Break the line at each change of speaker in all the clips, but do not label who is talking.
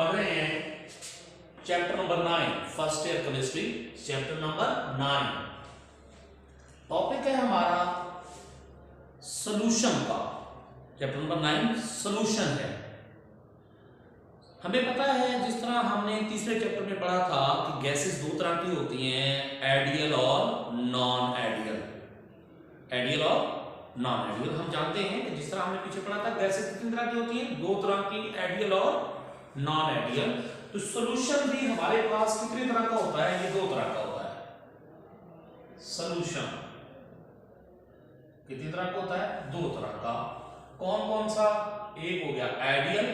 पढ़ रहे हैं chapter number 9, first year chemistry, chapter number 9। Topic है हमारा सॉल्यूशन का। चैप्टर नंबर 9 सॉल्यूशन है। हमें पता है, जिस तरह हमने तीसरे चैप्टर में पढ़ा था कि गैसेस दो तरह की होती हैं, आइडियल और नॉन आइडियल। आइडियल और नॉन आइडियल हम जानते हैं कि जिस तरह हमने पीछे पढ़ा था गैसेस कितनी तरह की होती हैं, दो तरह की, आइडियल और नॉन आइडियल। तो सॉल्यूशन भी हमारे पास कितनी तरह का होता है? ये दो तरह का होता है। सॉल्यूशन कितनी तरह का होता है? दो तरह का। कौन कौन सा? एक हो गया आइडियल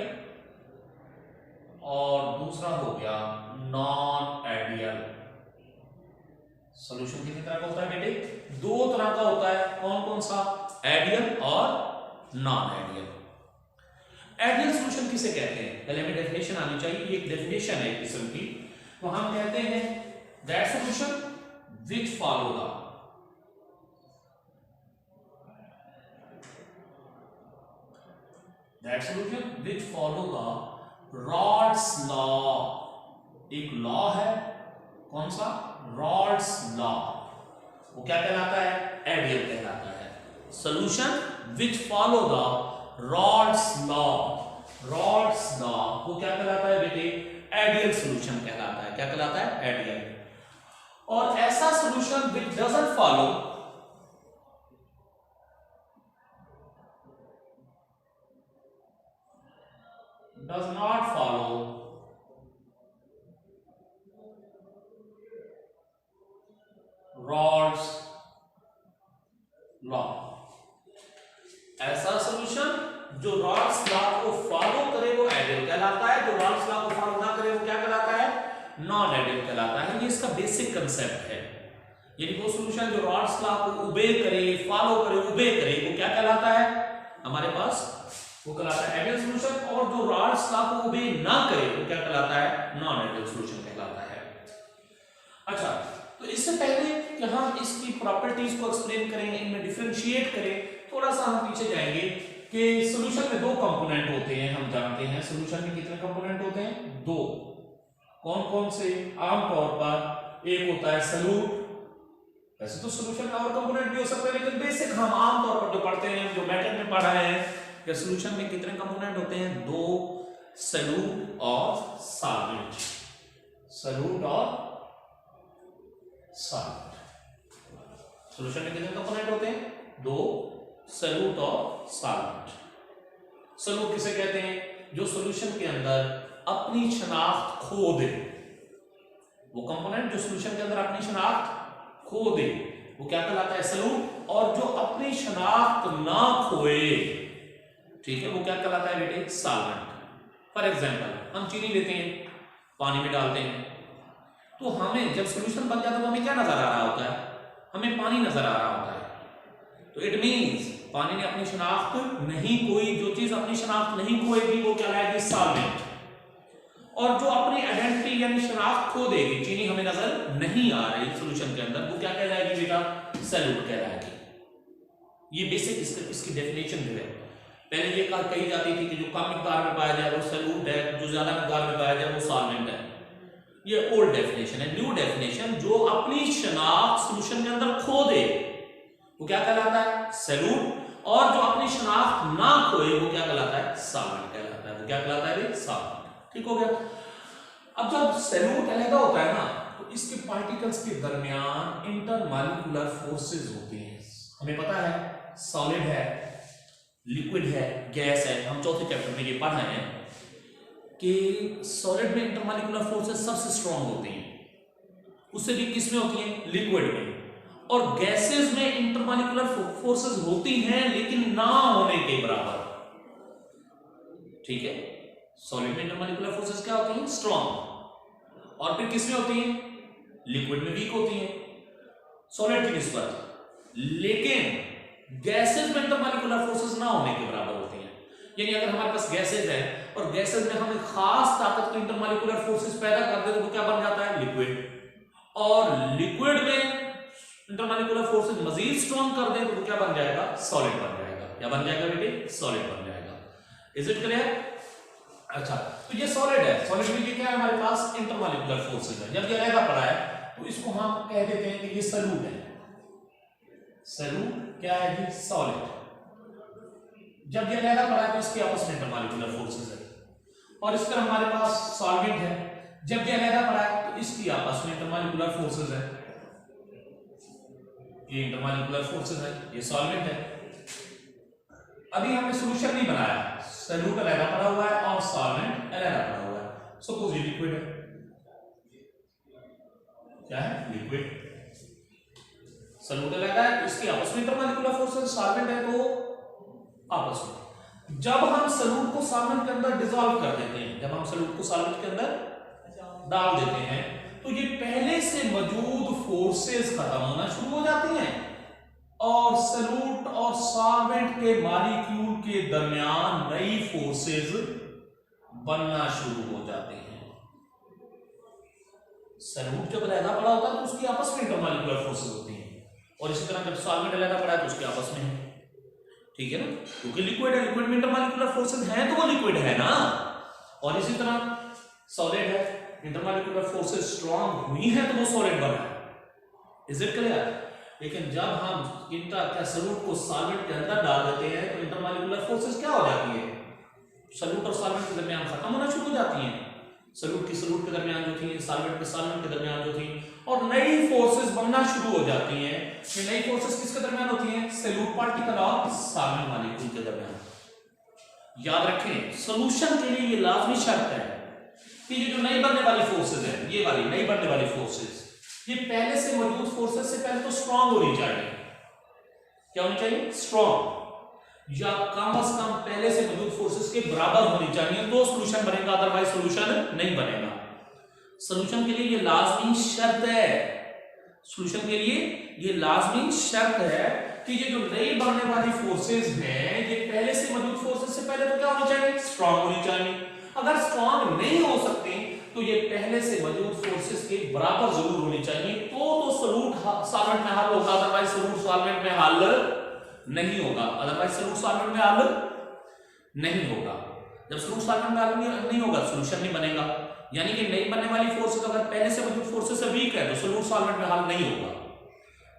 और दूसरा हो गया नॉन आइडियल। सॉल्यूशन कितनी तरह का होता है बेटे? दो तरह का होता है। कौन कौन सा? आइडियल और नॉन आइडियल। आइडियल सॉल्यूशन किसे कहते हैं? पहले हमें डेफिनेशन आनी चाहिए। ये एक डेफिनेशन है एक किस्म की। तो हम कहते हैं that solution which follow the rods law. एक लॉ है, कौन सा? Rods law. वो क्या कहलाता है? आइडियल कहलाता है। Solution which follow the rods law. Rods law वो क्या कहलाता है बेटे? आइडियल सॉल्यूशन कहलाता है। क्या कहलाता है? आइडियल। और ऐसा solution which doesn't follow does not follow Rod's law। ऐसा सॉल्यूशन जो रॉड्स लॉ को फॉलो करे वो आइडियल कहलाता है, जो रॉड्स लॉ को फॉलो ना करे वो क्या कहलाता है? नॉन आइडियल कहलाता है। ये इसका बेसिक कंसेप्ट है। यानी वो सॉल्यूशन जो रॉड्स लॉ को ओबे करे, फॉलो करे, ओबे करे, वो क्या कहलाता है हमारे पास? वो कहलाता है आइडियल सॉल्यूशन। और जो रॉड्स लॉ को ओबे ना करे वो क्या कहलाता है? नॉन आइडियल सॉल्यूशन कहलाता है। अच्छा, तो इससे पहले कि हम इसकी प्रॉपर्टीज को एक्सप्लेन करें, इनमें डिफरेंशिएट करें, थोड़ा सा हम पीछे जाएंगे कि सॉल्यूशन में दो कंपोनेंट होते हैं। हम जानते हैं सॉल्यूशन में कितने कंपोनेंट होते हैं? दो। कौन कौन से? आमतौर पर एक होता है सॉल्यूट। वैसे तो सॉल्यूशन में और कंपोनेंट भी हो सकते हैं, लेकिन बेसिक हम आमतौर पर जो पढ़ते हैं, जो मैटर में पढ़ा है कि सॉल्यूशन में कितने कंपोनेंट होते हैं? दो, सॉल्यूट और सॉल्वेंट। सॉल्यूट और सॉल्वेंट। सॉल्यूशन में कितने कंपोनेंट होते हैं? दो, सॉल्यूट और सॉल्वेंट। सॉल्यूट किसे कहते हैं? जो सॉल्यूशन के अंदर अपनी शनाख्त खो दे। वो कंपोनेंट जो सॉल्यूशन के अंदर अपनी शनाख्त खो दे वो क्या कहलाता है? सॉल्यूट। और जो अपनी शनाख्त ना खोए, ठीक है, वो क्या कहलाता है बेटे? सॉल्वेंट। फॉर एग्जांपल हम चीनी लेते हैं, पानी में डालते हैं, तो हमें जब सॉल्यूशन बन जाता है तो हमें क्या नजर आ रहा होता है? हमें पानी नजर आ रहा होता है। तो इट मींस पानी ने अपनी शनाख्त नहीं खोई। जो चीज अपनी शनाख्त नहीं खोएगी वो क्या कहलाएगी? सॉल्वेंट। और जो अपनी आइडेंटिटी यानी शनाख्त खो देगी, चीनी हमें नजर नहीं आ रही सॉल्यूशन के अंदर, वो क्या कहलाएगी बेटा? सॉल्यूट कहलाएगी। ये बेसिक इसकी डेफिनेशन जो है। पहले ये कही जाती थी कि जो कम मिकदार में पाया जाए वो सॉल्यूट है, जो ज्यादा मिकदार में पाया जाए वो सॉल्वेंट है। ये ओल्ड डेफिनेशन है। न्यू डेफिनेशन, जो अपनी शनाख्त सॉल्यूशन के अंदर खो दे वो क्या कहलाता है? सॉल्यूट। और जो अपनी शनाख्त ना खोए वो क्या कहलाता है? सॉल्वेंट कहलाता है। वो क्या कहलाता है? सॉल्वेंट। ठीक हो गया। अब जब सॉल्यूट अलग होता है ना, तो इसके पार्टिकल्स के दरमियान इंटरमॉलिक्यूलर फोर्सेस होती हैं। हमें पता है सॉलिड है, लिक्विड है, गैस है। हम चौथे चैप्टर में ये पढ़ा है कि सॉलिड में इंटरमॉलिक्यूलर फोर्सेस सबसे स्ट्रांग होती हैं। उससे भी किसमें होती हैं? लिक्विड में। और गैसेस में इंटरमॉलिक्यूलर फोर्सेस होती हैं लेकिन ना होने के बराबर। ठीक है, सॉलिड में इंटरमॉलिक्यूलर फोर्सेस क्या होती हैं? स्ट्रांग। और फिर किसमें होती हैं? लिक्विड में वीक होती हैं सॉलिड की निस्बत। लेकिन गैसेस में इंटरमॉलिक्यूलर फोर्सेस ना होने के बराबर होती हैं। यानी अगर हमारे पास गैसेस है और गैसेस में हम एक खास ताकत के इंटरमॉलिक्यूलर फोर्सेस पैदा कर देते तो क्या बन जाता है? लिक्विड। और लिक्विड में इंटरमॉलिक्यूलर फोर्सेस मजीद स्ट्रांग कर दें तो क्या बन जाएगा? सॉलिड बन जाएगा। क्या बन जाएगा बेटे? सॉलिड बन जाएगा। Is it clear? अच्छा, तो ये सॉलिड है, सॉलिड में ये क्या है हमारे पास इंटरमॉलिक्यूलर फोर्सेस है। जब ये अलग पड़ा है तो इसको हम कह देते हैं कि ये सॉल्यूट है। सॉल्यूट क्या है जी? सॉलिड। जब ये अलग पड़ा है तो इसके आपस में इंटरमॉलिक्यूलर फोर्सेस है। और इस तरह हमारे पास सॉल्वेंट है, जब ये अलग पड़ा है तो इसकी आपस में इंटरमॉलिक्यूलर फोर्सेस है। ये इंटरमॉलिक्यूलर फोर्सेस है, ये सॉल्वेंट है। अभी हमने सॉल्यूशन नहीं बनाया, सॉल्यूट अलग पड़ा हुआ है और सॉल्वेंट अलग पड़ा हुआ है। सपोज ये लिक्विड है, क्या है? लिक्विड। सॉल्यूट अलग है, इसकी आपस में इंटरमॉलिक्यूलर फोर्सेस, सॉल्वेंट है तो आपस में। जब हम सॉल्यूट को सॉल्वेंट के अंदर डिसॉल्व कर देते हैं, जब हम सॉल्यूट को सॉल्वेंट के अंदर डाल देते हैं तो ये पहले से मौजूद फोर्सेस खत्म होना शुरू हो जाती हैं और सॉल्यूट और सॉल्वेंट के मॉलिक्यूल के दरमियान नई फोर्सेस बनना शुरू हो जाते हैं। सॉल्यूट जब अलग पड़ा होता है तो उसकी आपस में इंटरमॉलिक्यूलर फोर्सेस होती हैं और इसी तरह जब सॉल्वेंट अलग पड़ा है तो उसके आपस में है। ठीक है ना, क्योंकि लिक्विड है, लिक्विड में इंटरमॉलिक्यूलर फोर्सेस हैं तो वो लिक्विड है ना। और इसी तरह सॉलिड है, इंटरमॉलिक्यूलर फोर्सेस स्ट्रांग हुई है तो वो सॉलिड बना है। Is it clear? लेकिन जब हम सॉल्यूट को सॉल्वेंट के अंदर डाल देते हैं तो इंटरमॉलिक्यूलर फोर्सेस क्या हो जाती है? सॉल्यूट और सॉल्वेंट के दरमियान खत्म होना शुरू हो जाती हैं। सॉल्यूट की सॉल्यूट के दरमियान जो थी, सॉल्वेंट के सॉल्वेंट के दरमियान जो थी, और नई फोर्सेस बनना शुरू हो जाती हैं। ये नई फोर्सेस किसके दरमियान होती हैं? सॉल्यूट पार्टिकल और सॉल्वेंट मॉलिक्यूल के दरमियान। याद रखें, सॉल्यूशन के लिए ये लाजमी शर्त है कि ये जो नई बनने वाली फोर्सेस है, ये वाली नई बनने वाली फोर्सेस, ये पहले से मौजूद फोर्सेस से पहले तो स्ट्रांग होनी चाहिए। क्या होनी चाहिए? स्ट्रांग, या कम से कम पहले से मौजूद फोर्सेस के बराबर होनी चाहिए तो सॉल्यूशन बनेगा, अदरवाइज सॉल्यूशन नहीं बनेगा। सॉल्यूशन के लिए ये लाजमी शर्त है, सॉल्यूशन के लिए ये लाजमी शर्त है कि ये जो नई बनने वाली फोर्सेस हैं ये पहले से मौजूद फोर्सेस से पहले तो क्या होनी चाहिए? स्ट्रांग होनी चाहिए। अगर स्ट्रांग नहीं हो सकते तो ये पहले से मौजूद फोर्सेस के बराबर जरूर होनी चाहिए तो सॉल्यूट सॉल्वेंट में हल होगा, अदरवाइज सॉल्यूट सॉल्वेंट में हल नहीं होगा, अदरवाइज सॉल्यूट सॉल्वेंट में हल नहीं होगा। जब सॉल्यूट सॉल्वेंट में हल नहीं होगा सॉल्यूशन नहीं बनेगा। यानी कि नई बनने वाली फोर्सेस अगर पहले से मौजूद फोर्सेस से वीक है तो सॉल्यूट सॉल्वेंट में हल नहीं होगा।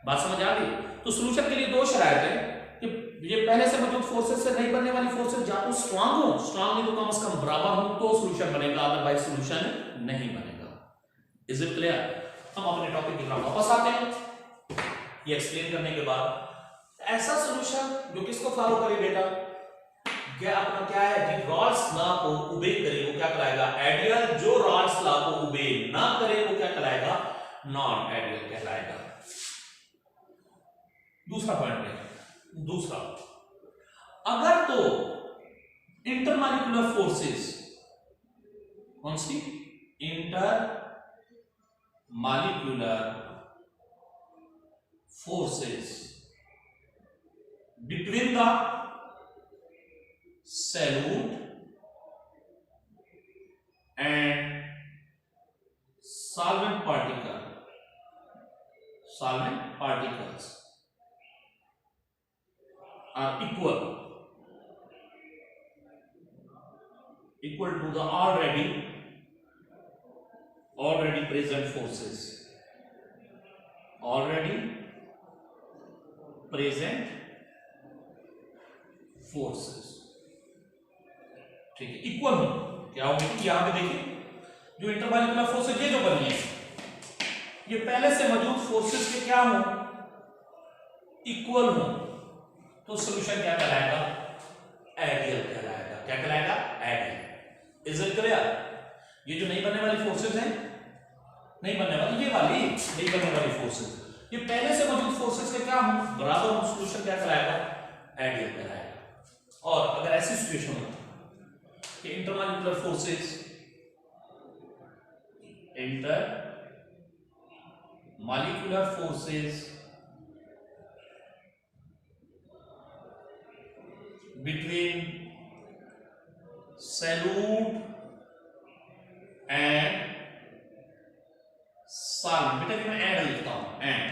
बात समझ आ गई? तो सॉल्यूशन के लिए दो शर्त है कि ये पहले से मौजूद फोर्सेस से नई बनने वाली फोर्सेस या तो स्ट्रांग हो, स्ट्रांग नहीं तो कम से कम बराबर हो तो सॉल्यूशन बनेगा, अदरवाइज सॉल्यूशन नहीं बनेगा। Is it clear? हम अपने टॉपिक की तरफ वापस आते हैं। ये एक्सप्लेन करने के बाद ऐसा सॉल्यूशन जो किसको फॉलो करे बेटा? क्या अपना क्या है कि रॉल्स लॉ को ओबे करे वो क्या कहलाएगा? आइडियल। जो रॉल्स लॉ को ओबे ना करे वो क्या कहलाएगा? नॉन आइडियल कहलाएगा। दूसरा पॉइंट है, दूसरा, अगर तो इंटरमॉलिक्यूलर फोर्सेस, कौन सी? Inter molecular forces between the solute and solvent particles are equal to the already present forces, already present forces। ठीक है, इक्वल हो क्या होगी? यहां पे देखिए जो इंटरमॉलिक्यूलर फोर्सेस ये जो बनी है ये पहले से मौजूद फोर्सेस के क्या हो? इक्वल हो तो सॉल्यूशन क्या कहलाएगा? आइडियल कहलाएगा। क्या कहलाएगा? आइडियल। Is it clear? ये जो नहीं बनने वाली फोर्सेस हैं, नहीं बनने वाली, ये वाली नहीं बनने वाली फोर्सेस, ये पहले से मौजूद फोर्सेस के क्या हो? बराबर हो, सॉल्यूशन क्या कहलाएगा? आइडियल कहलाएगा। और अगर ऐसी सिचुएशन हो कि intermolecular forces between solute and solvent, बेटा मैं एंड लिखता हूं, and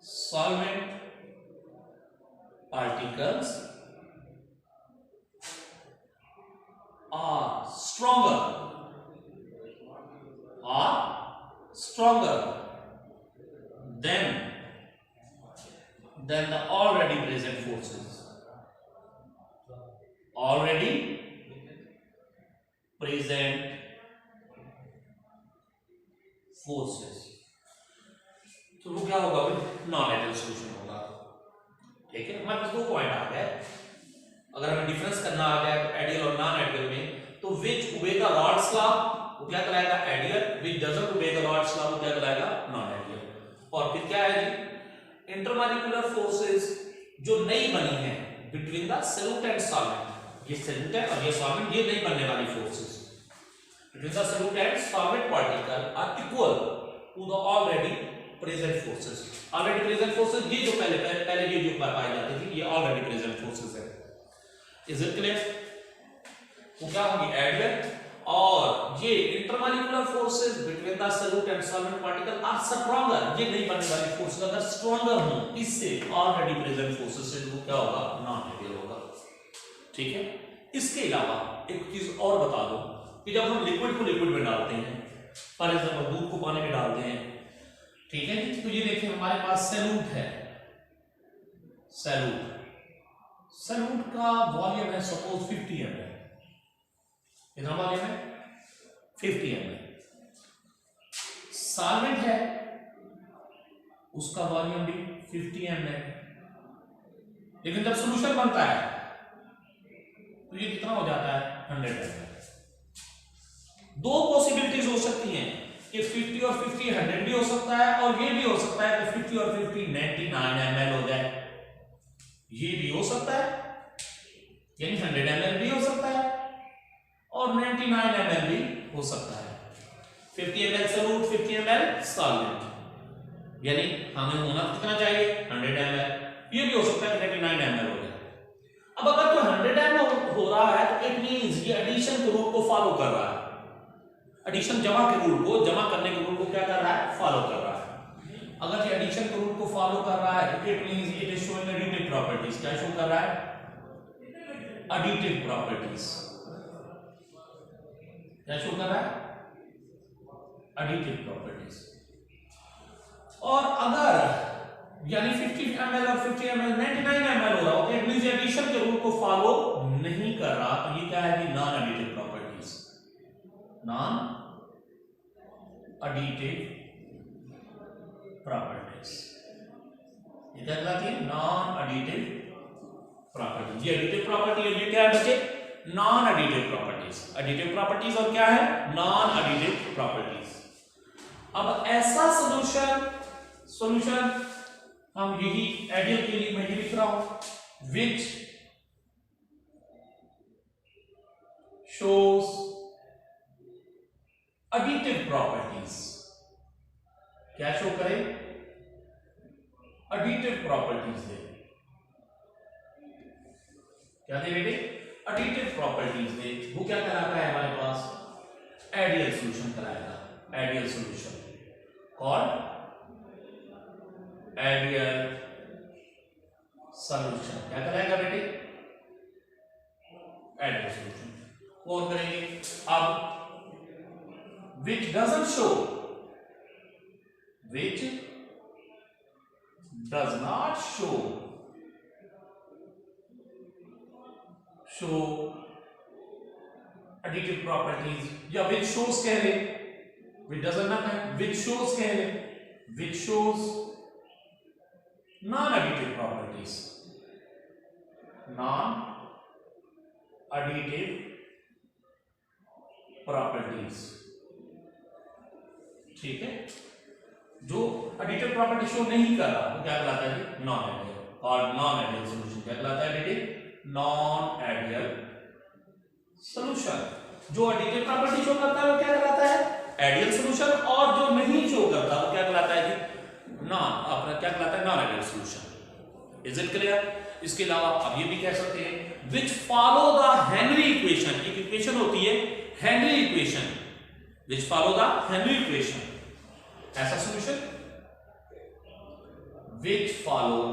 solvent particles are stronger than the already present forces. Already present forces. तो वो क्या होगा भाई? नॉन आइडियल सॉल्यूशन होगा। ठीक है, हमारे पास दो पॉइंट आ गए। अगर हमें डिफरेंस करना आ गया आइडियल और नॉन आइडियल में, तो विच ओबे द रॉड्स लॉ वो क्या कराएगा? Ideal. Which doesn't obey the rods law वो क्या कराएगा? Non ideal. और फिर क्या है जी? इंटरमॉलिक्यूलर फोर्सेस जो नई बनी है between the solute and solvent. ये सॉल्यूट है और ये सॉल्वेंट, ये नई बनने वाली forces between the solute and solvent particle are equal to the already present forces. Already present forces ये जो पहले ये जो पाई जाती थी, ये ऑलरेडी प्रेजेंट फोर्सेस है। Is it clear? वो क्या होगी? आइडियल। और ये intermolecular forces between the solute and solvent particle are stronger. ये नहीं बनने वाली फोर्सेस अगर स्ट्रॉन्गर हो इससे ऑलरेडी प्रेजेंट फोर्सेस से, वो क्या होगा? नॉन आइडियल होगा। ठीक है, इसके अलावा एक चीज और बता दो कि जब हम लिक्विड को लिक्विड में डालते हैं, फॉर एग्जांपल दूध को पानी में डालते हैं, ठीक है, तो ये देखिए हमारे पास सॉल्यूट है। सॉल्यूट का वॉल्यूम है सपोज 50 ml। कितना वॉल्यूम है? 50 ml। सॉल्वेंट है, उसका वॉल्यूम भी 50 ml। लेकिन जब सॉल्यूशन बनता है तो ये कितना हो जाता है? 100 ml। दो पॉसिबिलिटीज हो सकती हैं कि 50 और 50 100 भी हो सकता है, और ये भी हो सकता है कि 50 और 50 99 ml हो जाए। ये भी हो सकता है, यानी 100 ml भी हो सकता है और 99 ml भी हो सकता है। 50 ml सॉल्यूट, 50 ml सॉल्वेंट, यानी हमें होना कितना चाहिए? 100 ml। ये भी हो सकता है कि 99 ml हो जाए। अब अगर तो 100 ml हो रहा है तो इट मींस ये एडिशन के रूल को फॉलो कर रहा है। एडिशन जमा के रूल को, जमा करने के रूल को क्या कर रहा है? फॉलो कर रहा है। अगर ये एडिशन के रूल को फॉलो कर रहा है तो it means it is showing additive properties. क्या शो कर रहा है? Additive properties. क्या शो कर रहा है? Additive properties. और अगर यानी 50 ml और 50 ml 99 ml हो रहा हो तो इट मींस एडिशन के रूल को फॉलो नहीं कर रहा, तो ये क्या है कि non additive properties. Non additive properties, ये क्या कहलाती है? Non additive properties. ये एडिटिव प्रॉपर्टी है, ये क्या है बच्चे? Non additive properties. Additive properties और क्या है? Non additive properties. अब ऐसा सॉल्यूशन हम यही आइडियल के लिए मैं ये लिख रहा हूं, विच शोज एडिटिव प्रॉपर्टीज। क्या शो करे? Additive properties they. क्या दे बेटे? Additive properties they. वो क्या कराता है हमारे पास? आइडियल सॉल्यूशन कराएगा। Ideal solution called ideal solution. क्या कराएगा बेटे? Ideal solution. और करेंगे अब which doesn't show, which does not show additive properties, या which shows कह ले, which doesn't not है, which shows कह ले, which shows non additive properties, non additive properties। ठीक है, जो एडिटिव प्रॉपर्टी शो नहीं कर रहा वो क्या कहलाता है? Non ideal. और नॉन आइडियल सॉल्यूशन क्या कहलाता है बेटे? Non ideal solution. जो एडिटिव प्रॉपर्टी शो करता है वो क्या कहलाता है? Ideal solution. और जो नहीं शो करता वो क्या कहलाता है जी? अपना क्या कहलाता है? Non ideal solution. Is it clear? इसके अलावा आप ये भी कह सकते हैं which follow the Henry equation. एक इक्वेशन होती है Henry equation, which follow the Henry equation. ऐसा solution which follow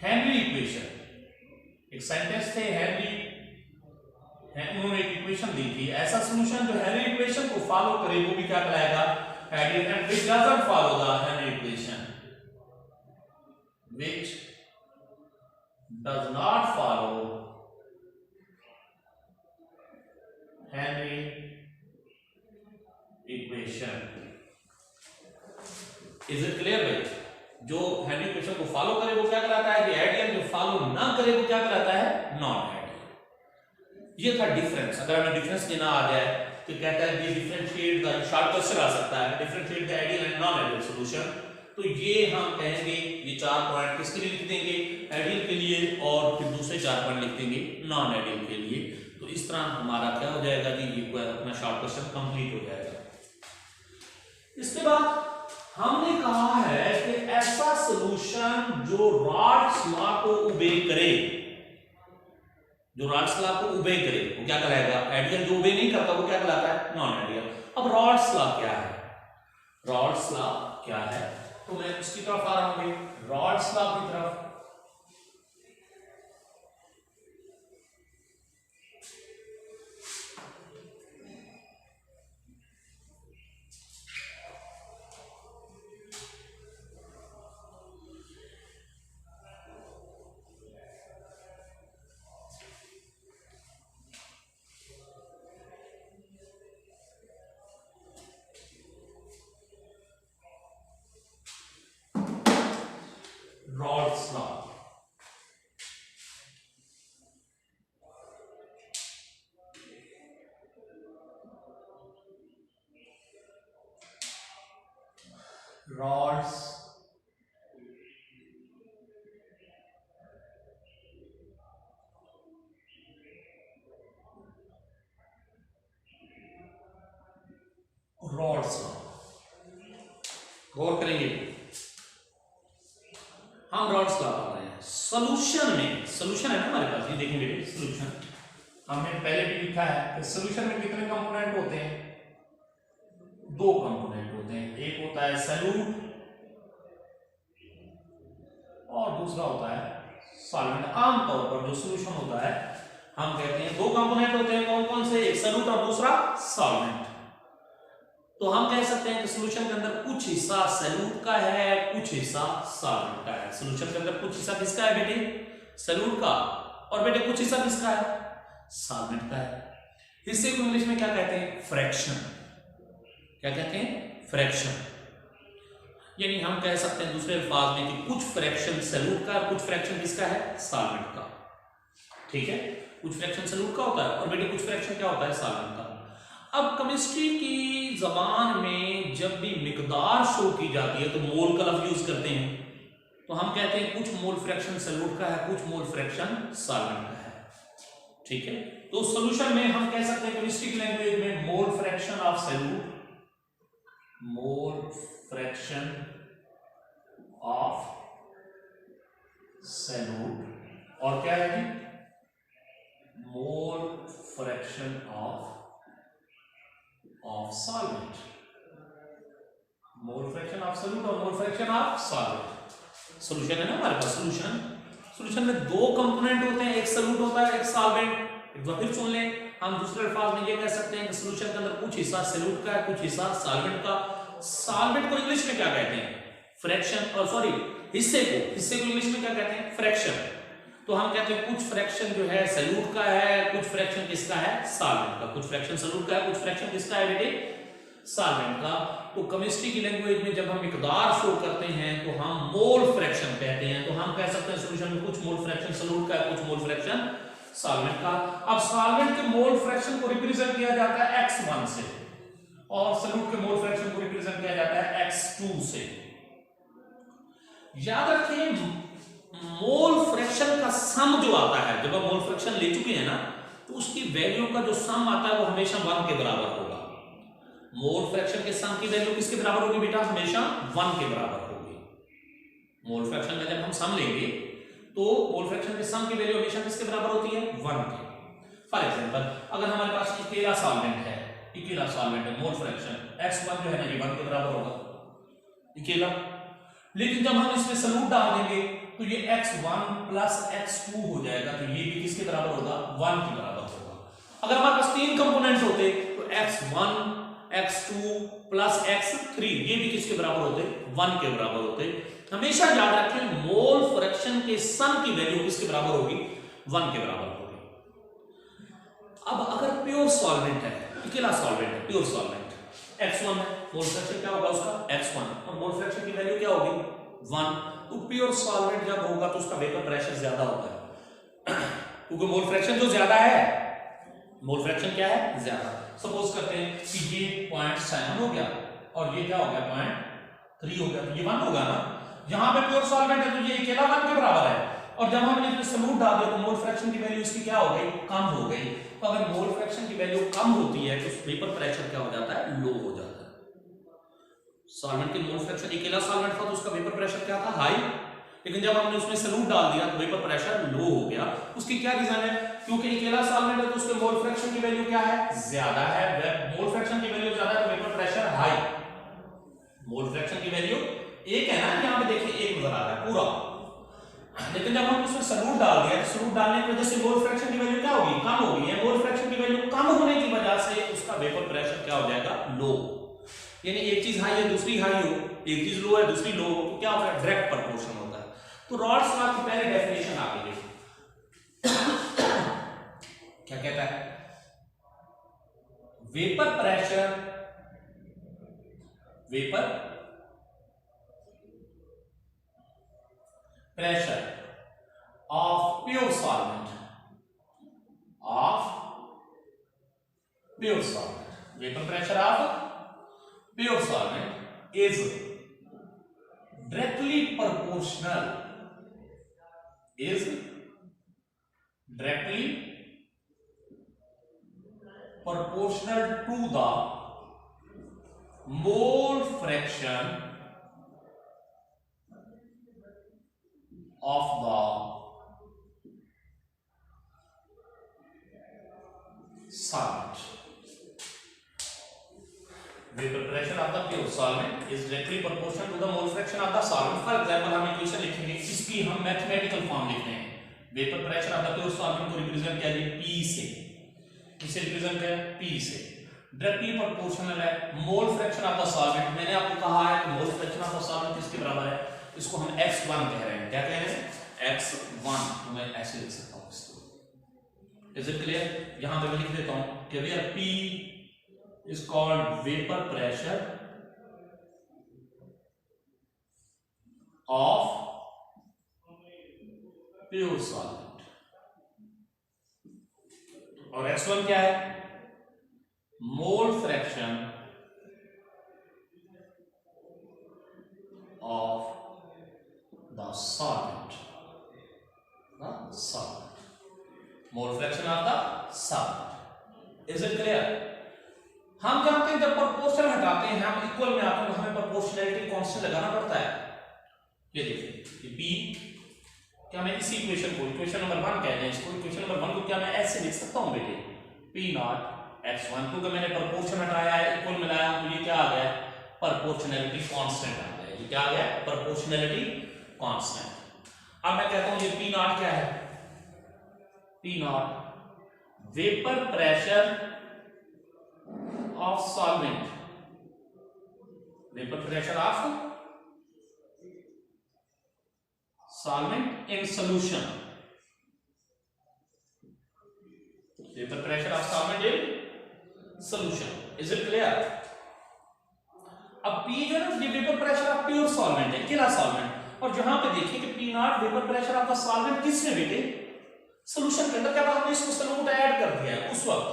Henry equation, एक साइंटिस्ट थे हेनरी, उन्होंने एक इक्वेशन दी थी, ऐसा सॉल्यूशन जो हेनरी इक्वेशन को फॉलो करे वो भी क्या कहलाएगा, ideal, and which doesn't follow the Henry equation, which does not follow Henry equation. Is it clear भाई? जो हेनरी इक्वेशन को फॉलो करे वो क्या कहलाता है आइडियल, जो फॉलो ना करे वो क्या कहलाता है नॉन आइडियल। ये था डिफरेंस। अगर हमें डिफरेंस देना आ जाए तो कहता है कि डिफरेंशिएट द, शॉर्ट क्वेश्चन आ सकता है, differentiate the ideal and non ideal solution. तो ये हम कहेंगे, ये 4 पॉइंट किसके लिए लिख देंगे, आइडियल के लिए, और फिर दूसरे 4 पॉइंट लिख देंगे नॉन आइडियल के लिए। तो इस तरह हमारा क्या हो जाएगा जी, ये अपना शॉर्ट क्वेश्चन कंप्लीट हो जाएगा। इसके बाद हमने कहा है कि ऐसा सॉल्यूशन जो रॉड्स लॉ को ओबे करे, जो रॉड्स लॉ को ओबे करे वो क्या कहलाएगा आइडियल, जो ओबे नहीं करता वो क्या कहलाता है नॉन आइडियल। अब रॉड्स लॉ क्या है, रॉड्स लॉ क्या है, तो मैं उसकी तरफ आ रहा हूं, रॉड्स लॉ की तरफ। Rod's law, Rod's Rod's law गौर करेंगे। हम रॉड्स लॉ पढ़ रहे हैं सॉल्यूशन में, सॉल्यूशन है ना हमारे पास, ये देखेंगे सॉल्यूशन हमने पहले भी लिखा है कि सॉल्यूशन में कितने कंपोनेंट होते हैं, 2 कंपोनेंट होते हैं, एक होता है सॉल्यूट और दूसरा होता है सॉल्वेंट। आमतौर पर जो सॉल्यूशन होता है हम कहते हैं 2 कंपोनेंट होते हैं, कौन कौन से, एक सॉल्यूट और दूसरा सॉल्वेंट। तो हम कह सकते हैं कि सॉल्यूशन के अंदर कुछ हिस्सा सॉल्यूट का है, कुछ हिस्सा सॉल्वेंट का है। सॉल्यूशन के अंदर कुछ हिस्सा किसका है बेटे, सॉल्यूट का, और बेटे कुछ हिस्सा किसका है, सॉल्वेंट का है। हिस्से को इंग्लिश में क्या कहते हैं, फ्रैक्शन। क्या कहते हैं, फ्रैक्शन। यानी हम कह सकते हैं दूसरे अल्फाज में कि कुछ फ्रैक्शन सॉल्यूट का और कुछ फ्रैक्शन किसका है, सॉल्वेंट का। ठीक है, कुछ फ्रैक्शन सॉल्यूट का होता है और बेटे कुछ फ्रैक्शन क्या होता है, सॉल्वेंट का। अब केमिस्ट्री की जबान में जब भी मिकदार शो की जाती है तो मोल का लफ्ज यूज करते हैं, तो हम कहते हैं कुछ मोल फ्रैक्शन सॉल्यूट का है, कुछ मोल फ्रैक्शन सॉल्वेंट का है। ठीक है, तो सॉल्यूशन में हम कह सकते हैं केमिस्ट्री की लैंग्वेज में mole fraction of solute, mole fraction of solute, और क्या है जी, mole fraction of solvent, mole fraction of solute और mole fraction of solvent. Solution है ना हमारे पास, सॉल्यूशन में 2 कंपोनेंट होते हैं, एक सॉल्यूट होता है, एक सॉल्वेंट। एक बार फिर सुन लें, हम दूसरे अल्फाज में ये कह सकते हैं कि सॉल्यूशन के अंदर कुछ हिस्सा सॉल्यूट का है, कुछ हिस्सा सॉल्वेंट का। सॉल्वेंट को इंग्लिश में क्या कहते हैं, फ्रैक्शन, और सॉरी हिस्से को इंग्लिश में क्या कहते हैं, फ्रैक्शन। तो हम कहते हैं कुछ फ्रैक्शन जो है सॉल्यूट का है, कुछ फ्रैक्शन किसका है, सॉल्वेंट का। कुछ फ्रैक्शन सॉल्यूट का है, कुछ फ्रैक्शन किसका है बेटे, सॉल्वेंट का। तो केमिस्ट्री की लैंग्वेज में जब हम मिकदार शो करते हैं तो हम मोल फ्रैक्शन कहते हैं। तो हम कह सकते हैं सॉल्यूशन में कुछ मोल फ्रैक्शन सॉल्यूट का है, कुछ मोल फ्रैक्शन सॉल्वेंट का। अब सॉल्वेंट के मोल फ्रैक्शन को रिप्रेजेंट किया जाता है x1 से और सॉल्यूट के मोल फ्रैक्शन को रिप्रेजेंट किया जाता है x2 से। याद रखें, मोल फ्रैक्शन का सम जो आता है, जब हम मोल फ्रैक्शन ले चुके हैं ना, तो उसकी वैल्यू का जो सम आता है वो हमेशा 1 के बराबर होगा। मोल फ्रैक्शन के सम की वैल्यू किसके बराबर होगी बेटा, हमेशा 1 के बराबर होगी। मोल फ्रैक्शन का जब हम सम लेंगे तो मोल फ्रैक्शन के सम की वैल्यू हमेशा किसके बराबर होती है, 1 के। फॉर एग्जांपल, अगर हमारे पास अकेला सॉल्वेंट है, मोल फ्रैक्शन x1 जो है ना ये 1 के बराबर होगा, अकेला। लेकिन जब हम इसमें सॉल्यूट डाल देंगे तो ये x1 प्लस x2 हो जाएगा, तो ये भी किसके बराबर होगा, 1 के बराबर होगा। अगर हमारे पास 3 कंपोनेंट होते तो x1 x2 प्लस x3 ये भी किसके बराबर होते, 1 के बराबर होते। हमेशा याद रखें मोल फ्रैक्शन के सन की वैल्यू किसके बराबर होगी, 1 के बराबर होगी। अब अगर प्योर सॉल्वेंट है, अकेला सॉल्वेंट है, प्योर सॉल्वेंट x1 है, मोल फ्रैक्शन क्या होगा उसका x1, और मोल फ्रैक्शन की वैल्यू क्या होगी 1। तो प्योर सॉल्वेंट जब होगा तो उसका वेपर प्रेशर ज्यादा होता है क्योंकि मोल फ्रैक्शन जो ज्यादा है, मोल फ्रैक्शन क्या है ज्यादा। सपोज करते हैं कि ये 0.7 हो गया और ये क्या हो गया 0.3 हो गया, तो ये 1 होगा ना। यहां पे प्योर सॉल्वेंट है तो ये अकेला 1 के बराबर है, और जब हमने इसमें सॉल्यूट डाल दिया तो मोल फ्रैक्शन की वैल्यू इसकी क्या हो गई, कम हो गई। तो अगर मोल फ्रैक्शन की वैल्यू कम होती है तो वेपर प्रेशर क्या हो जाता है, लो हो जाता है। सॉल्वेंट की मोल फ्रैक्शन अकेला सॉल्वेंट था तो उसका वेपर प्रेशर क्या था, हाई, लेकिन जब हमने उसमें सॉल्यूट डाल दिया तो वेपर प्रेशर लो हो गया। उसकी क्या रीजन है, क्योंकि अकेला सॉल्वेंट है तो उसके मोल फ्रैक्शन की वैल्यू क्या है, ज्यादा है। मोल फ्रैक्शन की वैल्यू ज्यादा है तो vapour pressure high. Mole fraction की वैल्यू एक है ना, यहां पे देखिए एक नजर आ रहा है पूरा, लेकिन जब हम उसमें सॉल्यूट डाल दिया तो सॉल्यूट डालने की वजह से मोल फ्रैक्शन की वैल्यू क्या होगी, कम होगी। मोल फ्रैक्शन की वैल्यू कम होने की वजह से उसका वेपर प्रेशर क्या हो जाएगा, लो। यानी एक चीज हाई है दूसरी हाई हो, एक चीज लो है दूसरी लो हो, तो क्या होता है, डायरेक्ट प्रोपोर्शन होता है। तो रॉल्स लॉ की पहली डेफिनेशन आपको देखो क्या कहता है, vapour pressure of pure solvent vapour pressure of pure solvent is directly proportional to the mole fraction of the solvent. Vapor pressure of the pure solvent is directly proportional to the mole fraction of the solvent. For example, हम equation लिखेंगे, इसकी हम mathematical form लिखते हैं। Vapour pressure of the pure solvent को represent किया जाए P से, इसे रिप्रेजेंट करें P से, डायरेक्टली प्रोपोर्शनल है मोल फ्रैक्शन ऑफ द सॉल्वेंट। मैंने आपको कहा है कि मोल फ्रैक्शन ऑफ द सॉल्वेंट किसके बराबर है, इसको हम x1 कह रहे हैं। क्या कह रहे हैं, x1। तो मैं ऐसे लिख सकता हूं इसको। Is it clear? यहां पे मैं लिख देता हूं कि where P is called vapor pressure of pure solvent, और x1 क्या है, मोल fraction of the solvent, mole fraction of the solvent. Is it clear? हम जानते हैं जब प्रोपोर्शनल हटाते हैं हम इक्वल में आते हैं तो हमें प्रोपोर्शनैलिटी कांस्टेंट लगाना पड़ता है। ये देखिए P, क्या मैं इसी इक्वेशन को इक्वेशन नंबर 1 कह दें इसको, इक्वेशन नंबर 1 को क्या मैं ऐसे लिख सकता हूं बेटे, P0 x1, क्योंकि मैंने प्रोपोर्शन हटाया है इक्वल मिलाया तो ये क्या आ गया, प्रोपोर्शनैलिटी कांस्टेंट आ गया। ये क्या आ गया, प्रोपोर्शनैलिटी कांस्टेंट। अब मैं कहता हूं ये P0 क्या है, P0 vapour pressure of solvent, vapor pressure of solvent in solution, vapor pressure of solvent in solution. Is it clear? अब P जो है ना, ये vapour pressure of pure solvent है, अकेला सॉल्वेंट, और जहां पे देखिए कि P0 vapour pressure of the solvent किसमें बेटे, सोल्यूशन के अंदर। क्या हमने इसको सॉल्यूट ऐड कर दिया है उस वक्त,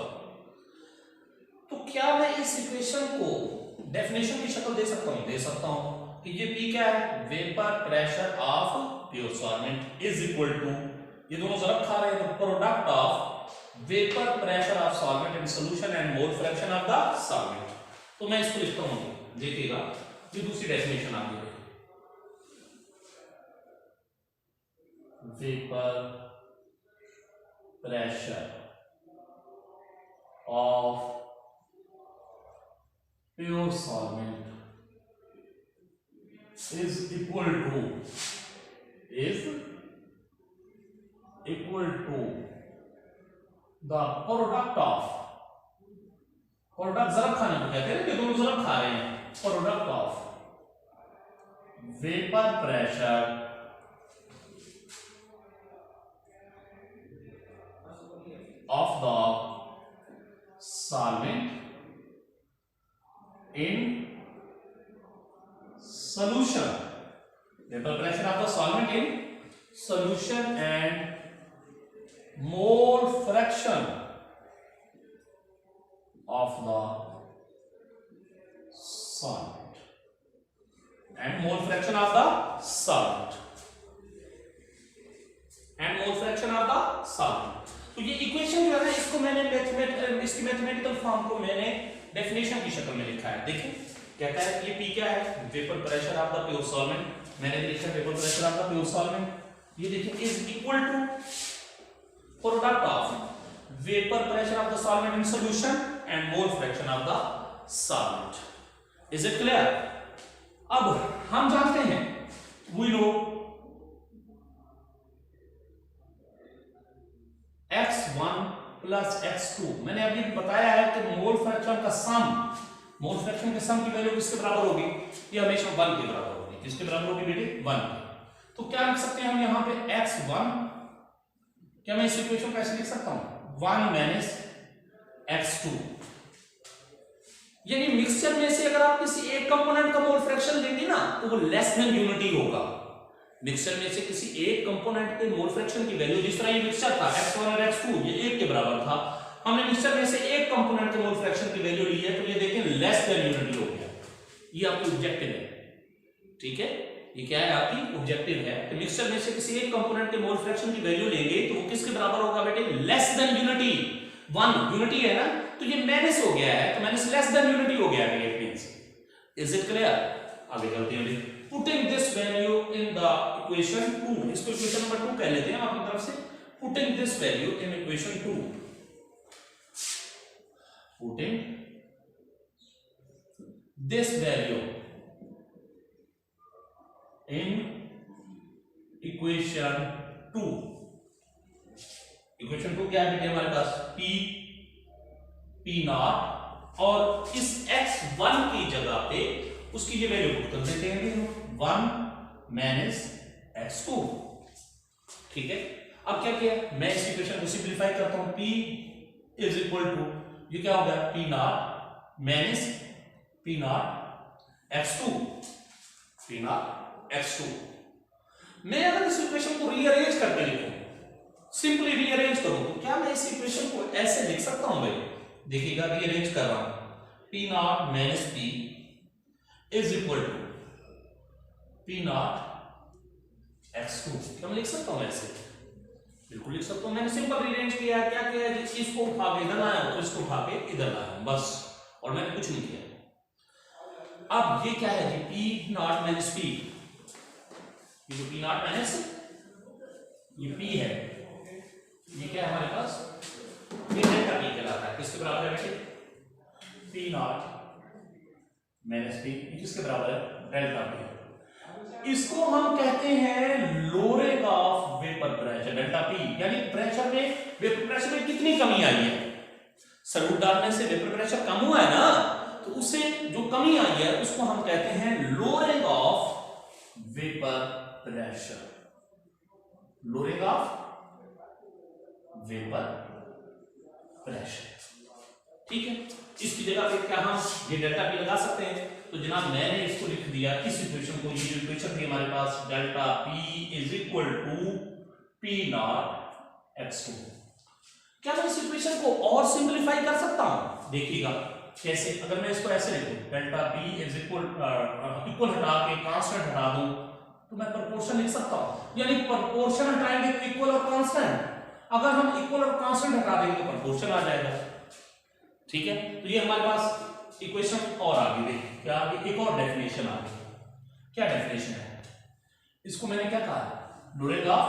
तो क्या मैं इस इक्वेशन को डेफिनेशन की शक्ल दे सकता हूं कि ये P क्या है, vapour pressure of pure solvent is equal to, ये दोनों जरा खा रहे हैं, तो product of vapour pressure of solvent in solution and mole fraction of the solvent. तो मैं इसको लिखता हूं, देखिएगा ये दूसरी डेफिनेशन आ गई, vapour pressure of pure solvent is equal to the product जरब खाने को कहते हैं कि दोनों जरब खा रहे हैं, product of vapour pressure of the solvent in solution, vapor pressure of the solvent in solution and mole fraction of the solvent and mole fraction of the solvent and mole fraction of the solvent। तो ये equation जो है ना, इसको मैंने इसकी mathematical form को मैंने डेफिनेशन की शक्ल में लिखा है। देखिए कहता है ये P क्या है, vapour pressure of the pure solvent, मैंने लिखा vapour pressure of the pure solvent, ये देखिए is equal to product of vapour pressure of the solvent in solution and mole fraction of the solvent. Is it clear? अब हम जानते हैं, we know x1 plus x2, मैंने अभी बताया है कि मोल फ्रैक्शन का सम, मोल फ्रैक्शन के सम की वैल्यू किसके बराबर होगी, ये हमेशा 1 के बराबर होगी। किसके बराबर होगी बेटे? 1। तो क्या लिख सकते हैं हम यहाँ पे x1, क्या मैं इस इक्वेशन को ऐसे लिख सकता हूं 1 माइनस x2, यानी मिक्सचर में से अगर आप किसी एक कंपोनेंट का मोल फ्रैक्शन लेंगे ना तो वो लेस देन यूनिटी होगा। मिक्सचर में से किसी एक कंपोनेंट के मोल फ्रैक्शन की वैल्यू, जिस तरह ये मिक्सचर था x1 और x2 ये 1 के बराबर था, हमने मिक्सचर में से एक कंपोनेंट के मोल फ्रैक्शन की वैल्यू ली है तो ये देखें लेस देन यूनिटी हो गया। ये आपकी ऑब्जेक्टिव है, ठीक है, ये क्या है आपकी ऑब्जेक्टिव है कि मिक्सचर में से किसी एक कंपोनेंट के मोल फ्रैक्शन की वैल्यू लेंगे तो वो किसके बराबर होगा बेटे? Less than unity. 1 यूनिटी है ना, तो ये माइनस हो गया है, तो माइनस लेस देन यूनिटी हो गया है, it means. Is it clear? आगे चलते हैं। Putting this value in the equation 2, इसको इक्वेशन नंबर 2 कह लेते हैं हम अपनी तरफ से। Putting this value in equation 2, putting this value in equation 2, equation 2 क्या है बेटे हमारे पास? P नॉट, और इस x1 की जगह पे उसकी ये वैल्यू पुट कर देते हैं 1 माइनस x2, ठीक है। अब क्या किया, मैं इस इक्वेशन को सिंपलीफाई करता हूं, P इज इक्वल टू, ये क्या हो गया P naught minus P not x2, P not x2। मैं अगर इस इक्वेशन को रीअरेंज करके लिखूं, सिंपली रीअरेंज करूं, तो क्या मैं इस इक्वेशन को ऐसे लिख सकता हूं भाई? देखिएगा, रीअरेंज कर रहा हूं, P naught minus P is equal to P not x2। क्या मैं लिख सकता हूं ऐसे? बिल्कुल लिख सकता हूं। मैंने सिंपल रीअरेंज किया है, क्या किया है, इसको उठा के इधर लाया और इसको उठा के इधर लाया, बस, और मैंने कुछ नहीं किया। अब ये क्या है जी? P नॉट माइनस P, ये जो P नॉट माइनस ये P है, ये क्या है हमारे पास? ये डेल्टा P कहलाता है। किसके बराबर है बेटे? P नॉट माइनस P, किसके बराबर है? Delta P। इसको हम कहते हैं lowering of vapour pressure, delta P, यानी प्रेशर में, वेपर प्रेशर में कितनी कमी आई है? सॉल्यूट डालने से वेपर प्रेशर कम हुआ है ना, तो उससे जो कमी आई है उसको हम कहते हैं lowering of vapour pressure, lowering of vapour pressure, ठीक है। इसकी जगह पे क्या हम ये डेल्टा P लगा सकते हैं? तो जनाब मैंने इसको लिख दिया इस इक्वेशन को, ये जो इक्वेशन थी हमारे पास, delta P is equal to P not x2। क्या मैं इस इक्वेशन को और सिंपलीफाई कर सकता हूं? देखिएगा कैसे। अगर मैं इसको ऐसे लिखूं, delta P is equal, equal हटा के कांस्टेंट हटा दूं, तो मैं प्रोपोर्शन लिख सकता हूं, यानी प्रोपोर्शन हटाएंगे तो इक्वल और कांस्टेंट, अगर हम इक्वल और कांस्टेंट हटा देंगे तो प्रोपोर्शन आ जाएगा, ठीक है। तो ये हमारे पास इक्वेशन और आगे देखिए क्या आगे, एक और डेफिनेशन आ गई। क्या डेफिनेशन है? इसको मैंने क्या कहा? Lowering of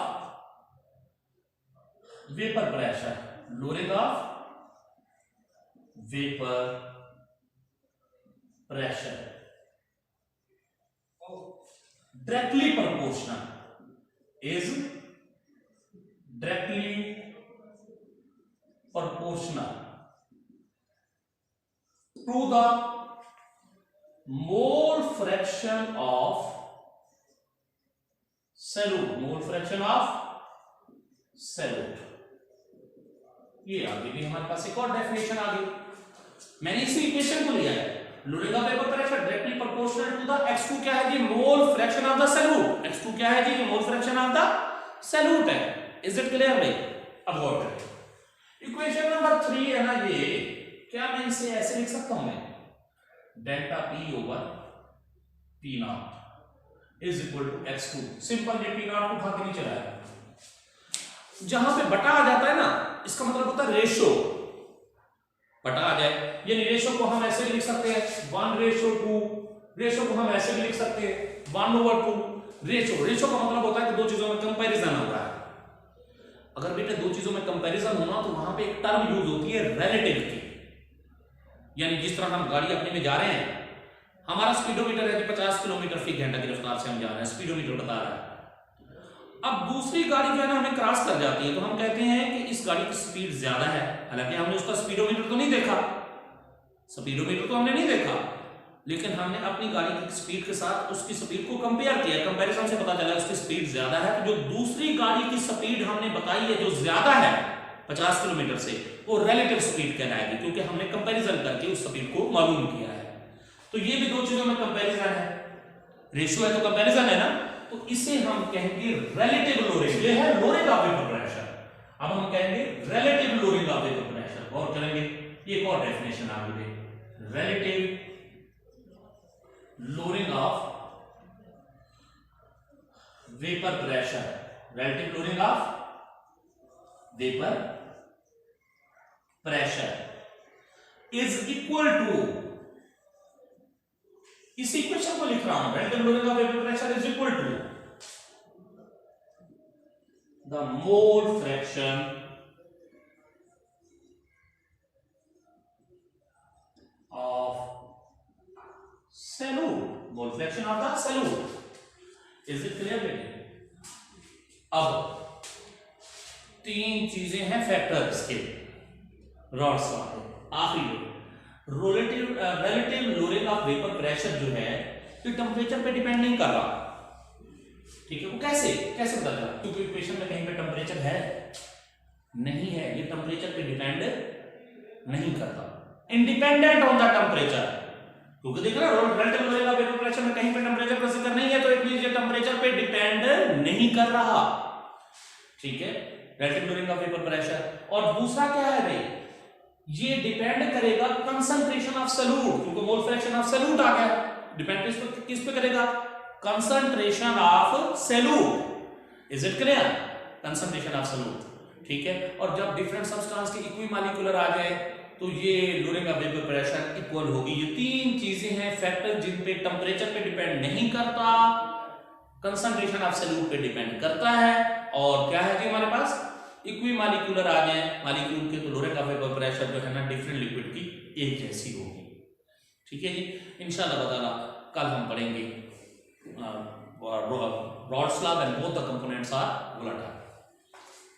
vapour pressure, lowering of vapour pressure directly proportional is directly proportional to the mole fraction of solute, mole fraction of solute। ये आ गई हमारे पास एक और डेफिनेशन आ गई। मैंने इसी इक्वेशन को लिया है, लोरेगा vapour pressure directly proportional to the x2 क्या है जी, mole fraction of the solute. x2 क्या है जी, mole fraction of the solute है। इज इट क्लियर भाई? अब गौर करें, इक्वेशन नंबर 3 है ना ये, क्या मैं इसे ऐसे लिख सकता हूं, मैं delta P over P naught is equal to x2। Simple, ये P नॉट को उठा के नहीं चलाया, जहां पे बटा आ जाता है ना, इसका मतलब होता है रेशियो, बटा आ जाए, यानी रेशियो को हम ऐसे भी लिख सकते हैं 1:2, रेशियो को हम ऐसे भी लिख सकते हैं 1/2। रेशियो का मतलब होता है कि दो चीजों में कंपैरिजन हो रहा है। अगर बेटे दो चीजों में कंपैरिजन होना तो वहां पे एक टर्म यूज होती है रिलेटिव की, यानी जिस तरह हम गाड़ी अपने में जा रहे हैं, हमारा स्पीडोमीटर है कि 50 किलोमीटर फी घंटा की रफ्तार से हम जा रहे हैं, स्पीडोमीटर बता रहा है। अब दूसरी गाड़ी जो है ना हमें क्रॉस कर जाती है, तो हम कहते हैं कि इस गाड़ी की स्पीड ज्यादा है, हालांकि हमने उसका स्पीडोमीटर तो नहीं देखा, स्पीडोमीटर तो हमने नहीं देखा, लेकिन हमने अपनी गाड़ी की स्पीड के साथ उसकी स्पीड को कंपेयर किया, कंपैरिजन से पता चला उसकी स्पीड ज्यादा है। तो जो दूसरी गाड़ी की स्पीड हमने बताई है जो ज्यादा है 50 किलोमीटर से, वो रिलेटिव स्पीड कहलाएगी, क्योंकि हमने कंपैरिजन करके उस स्पीड को मालूम किया है। तो ये भी दो चीजों में कंपैरिजन है, रेशियो है तो कंपैरिजन है ना, तो इसे हम कहेंगे रिलेटिव लोरिंग। ये है लोरिंग ऑफ वेपर प्रेशर, अब हम कहेंगे relative lowering of vapour pressure. और करेंगे एक और डेफिनेशन आ गई, relative lowering of vapour pressure, relative lowering of vapour pressure is equal to, इस इक्वेशन को लिख रहा हूं, relative lowering of vapour pressure is equal to the mole fraction of solute, mole fraction of the solute. Is it clear बेटे? अब तीन चीजें हैं फैक्टर्स के, रॉड्स का आखिरी relative lowering of vapour pressure जो है ये टेंपरेचर पे डिपेंड नहीं कर रहा, ठीक है। वो कैसे पता चला? क्योंकि इक्वेशन में कहीं पे टेंपरेचर है नहीं है, ये टेंपरेचर पे डिपेंड नहीं करता, इंडिपेंडेंट ऑन द टेंपरेचर। क्योंकि देख रहे हो relative lowering of vapour pressure में कहीं पे टेंपरेचर का जिक्र नहीं है, तो इट मींस ये टेंपरेचर पे डिपेंड नहीं कर रहा, ठीक है, relative lowering of vapour pressure. और दूसरा क्या है भाई, ये डिपेंड करेगा कंसंट्रेशन ऑफ सॉल्यूट, क्योंकि मोल फ्रैक्शन ऑफ सॉल्यूट आ गया, डिपेंड किस पे करेगा, concentration of solute. Is it clear? Concentration of solute, ठीक है। और जब डिफरेंट सब्सटेंस के इक्विमोलिकुलर आ जाए तो ये Tshering of vapour pressure equal होगी। ये तीन चीजें हैं फैक्टर जिन पे टेंपरेचर पे डिपेंड नहीं करता, कंसंट्रेशन ऑफ सॉल्यूट पे डिपेंड करता है, और क्या है जी हमारे पास इक्विमोलिकुलर आ जाए मॉलिक्यूल के, तो लोरिंग ऑफ वेपर प्रेशर जो है ना डिफरेंट लिक्विड की एक जैसी होगी, ठीक है जी। इंशाल्लाह बताना कल हम पढ़ेंगे Raoult's law when both the components are volatile।